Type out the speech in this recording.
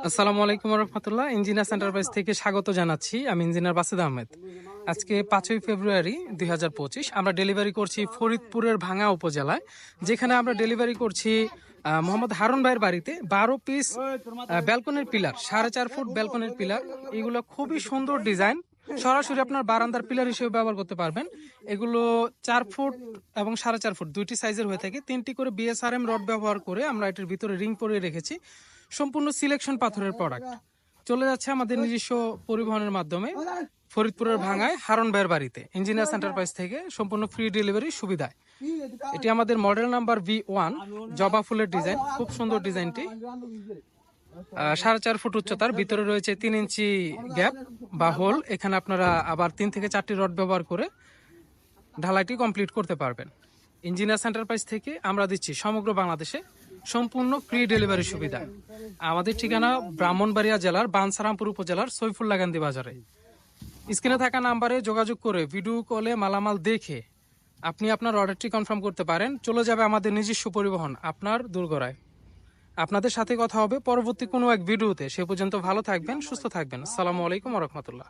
আসসালামু আলাইকুম রহমতুল্লাহ। Engineer enterprise থেকে স্বাগত জানাচ্ছি। আমি ইঞ্জিনিয়ার বাসিদ আহমেদ। আজকে 5ই ফেব্রুয়ারি 2025 আমরা ডেলিভারি করছি ফরিদপুরের ভাঙ্গা উপজেলায়, যেখানে আমরা ডেলিভারি করছি মোহাম্মদ হারুন ভাইয়ের বাড়িতে 12 পিস ব্যালকনির পিলার, 4.5 ফুট ব্যালকনির পিলার। এগুলো খুবই সুন্দর ডিজাইন, সরাসরি আপনার বারান্দার পিলার হিসেবে ব্যবহার করতে পারবেন। এগুলো 4 ফুট এবং 4.5 ফুট দুইটি সাইজের হয়ে থাকে। 3টি করে বিএসআরএম রড ব্যবহার করে আমরা এটির ভিতরে রিং পরিয়ে রেখেছি। সম্পূর্ণ সিলেকশন পাথরের প্রোডাক্ট চলে যাচ্ছে আমাদের নিজস্ব পরিবহনের মাধ্যমে ফরিদপুরের ভাঙ্গায় হারুন ভাইয়ের বাড়িতে ইঞ্জিনিয়ার এন্টারপ্রাইজ থেকে সম্পূর্ণ ফ্রি ডেলিভারি সুবিধায়। এটি আমাদের মডেল নাম্বার V1, জবা ফুলের ডিজাইন, খুব সুন্দর ডিজাইনটি। 4.5 ফুট উচ্চতার, ভিতরে রয়েছে 3 ইঞ্চি গ্যাপ বা হোল। এখানে আপনারা আবার 3 থেকে 4টি রড ব্যবহার করে ঢালাইটি কমপ্লিট করতে পারবেন। ইঞ্জিনিয়ার এন্টারপ্রাইজ থেকে আমরা দিচ্ছি সমগ্র বাংলাদেশে সম্পূর্ণ ফ্রি ডেলিভারি সুবিধা। আমাদের ঠিকানা ব্রাহ্মণবাড়িয়া জেলার বানসারামপুর উপজেলার সৈফুল্লাগান্ধী বাজারে। স্ক্রিনে থাকা নাম্বারে যোগাযোগ করে ভিডিও কলে মালামাল দেখে আপনি আপনার অর্ডারটি কনফার্ম করতে পারেন। চলে যাবে আমাদের নিজস্ব পরিবহন আপনার দোরগোড়ায়। আপনাদের সাথে কথা হবে পরবর্তী কোনো এক ভিডিওতে। সে পর্যন্ত ভালো থাকবেন, সুস্থ থাকবেন। আসসালামু আলাইকুম ওয়া রাহমাতুল্লাহ।